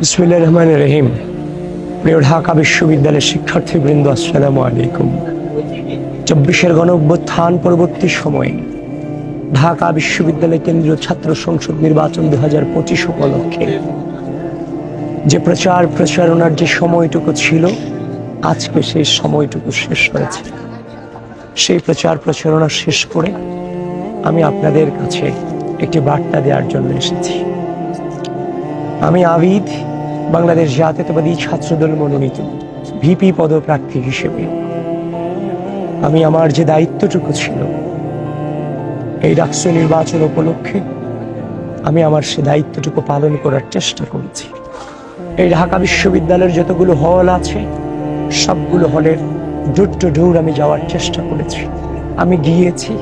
বিসমিল্লাহির রহমানির রহিম। প্রিয় ঢাকা বিশ্ববিদ্যালয়ের শিক্ষার্থীবৃন্দ, আসসালামু আলাইকুম। 24-এর গণঅভ্যুত্থান পরবর্তী সময়ে ঢাকা বিশ্ববিদ্যালয় কেন্দ্রীয় ছাত্র সংসদ নির্বাচন 2025 উপলক্ষে যে প্রচারণার যে সময়টুকু ছিল, আজকে সেই সময়টুকু শেষ হয়েছে। সেই প্রচারণা শেষ করে আমি আপনাদের কাছে একটি বার্তা দেওয়ার জন্য এসেছি। আমি আবিদ, বাংলাদেশ জাতীয়তাবাদী ছাত্রদল মনোনীত ভিপি পদপ্রার্থী হিসেবে আমি আমার যে দায়িত্বটুকু ছিল এই ডাকসু নির্বাচন উপলক্ষে আমি আমার সে দায়িত্বটুকু পালন করার চেষ্টা করেছি। এই ঢাকা বিশ্ববিদ্যালয়ের যতগুলো হল আছে, সবগুলো হলের ডোর টু ডোর আমি যাওয়ার চেষ্টা করেছি। আমি গিয়েছি,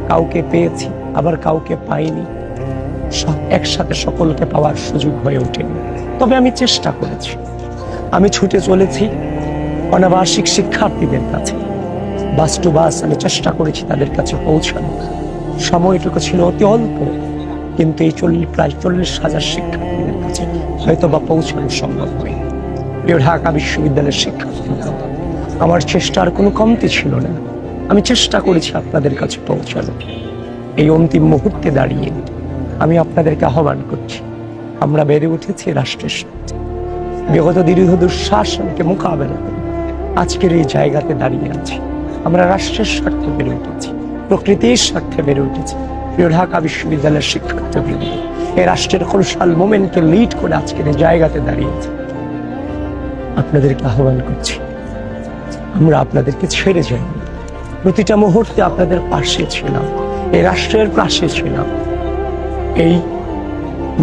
কাউকে পেয়েছি, আবার কাউকে পাইনি। একসাথে সকলকে পাওয়ার সুযোগ হয়ে ওঠেনি, তবে আমি চেষ্টা করেছি। আমি ছুটে চলেছি অনাবাসিক শিক্ষার্থীদের কাছে, বাস টু বাস আমি চেষ্টা করেছি তাদের কাছে পৌঁছানো। সময়টুকু ছিল অতি অল্প, কিন্তু এই প্রায় 40,000 শিক্ষার্থীদের কাছে হয়তো বা পৌঁছানো সম্ভব হয়নি। প্রিয় ঢাকা বিশ্ববিদ্যালয়ের শিক্ষার্থীরা, আমার চেষ্টার কোনো কমতি ছিল না। আমি চেষ্টা করেছি আপনাদের কাছে পৌঁছানো। এই অন্তিম মুহূর্তে দাঁড়িয়ে আমি আপনাদেরকে আহ্বান করছি, আমরা বেড়ে উঠেছি রাষ্ট্রের স্বার্থে। বিগত দীর্ঘ দুঃশাসনকে মোকাবেলা করে আজকের এই জায়গাতে দাঁড়িয়ে আছি। আমরা রাষ্ট্রের স্বার্থে বেড়ে উঠেছি, প্রকৃতির স্বার্থে বেড়ে উঠেছি। প্রিয় ঢাকা বিশ্ববিদ্যালয়ের শিক্ষার্থীবৃন্দ, এই রাষ্ট্রের কলুষাল মোমেন্টকে লিড করে আজকের এই জায়গাতে দাঁড়িয়েছি। আপনাদেরকে আহ্বান করছি, আমরা আপনাদেরকে ছেড়ে যাই। প্রতিটা মুহূর্তে আপনাদের পাশে ছিলাম, এই রাষ্ট্রের পাশে ছিলাম। এই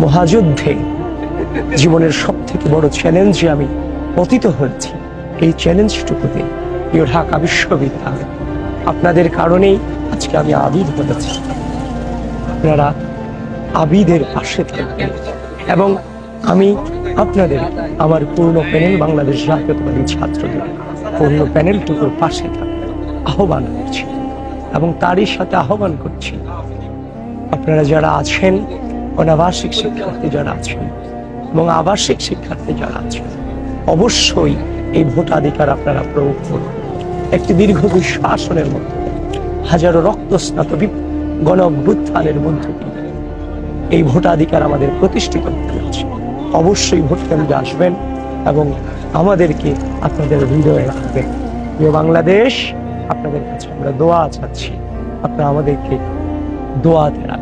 মহাযুদ্ধে জীবনের সব থেকে বড় চ্যালেঞ্জে আমি পতিত হয়েছি। এই চ্যালেঞ্জটুকুতে প্রিয় ঢাকা বিশ্ববিদ্যালয়, আপনাদের কারণেই আজকে আমি আবিদ হয়েছি। আপনারা আবিদের পাশে থাকবেন এবং আমি আপনাদের আমার পূর্ণ প্যানেল বাংলাদেশ জাতীয়তাবাদী ছাত্রদের পূর্ণ প্যানেলটুকুর পাশে থাকতে আহ্বান করছি এবং তারই সাথে আহ্বান করছি আপনারা যারা আছেন, অনাবাসিক শিক্ষার্থী যারা আছেন এবং আবাসিক শিক্ষার্থী যারা আছেন, অবশ্যই এই ভোটাধিকার আপনারা প্রয়োগ করুন। একটি দীর্ঘ দুঃশাসনের মধ্যে, হাজারো রক্তস্নাত গণ অভ্যুত্থানের মধ্যে এই ভোটাধিকার আমাদের প্রতিষ্ঠিত করতে হচ্ছে। অবশ্যই ভোট কেন্দ্রে আসবেন এবং আমাদেরকে আপনাদের হৃদয়ে রাখবেন। প্রিয় বাংলাদেশ, আপনাদের কাছে আমরা দোয়া চাচ্ছি, আপনারা আমাদেরকে দোয়াতে রাখবেন।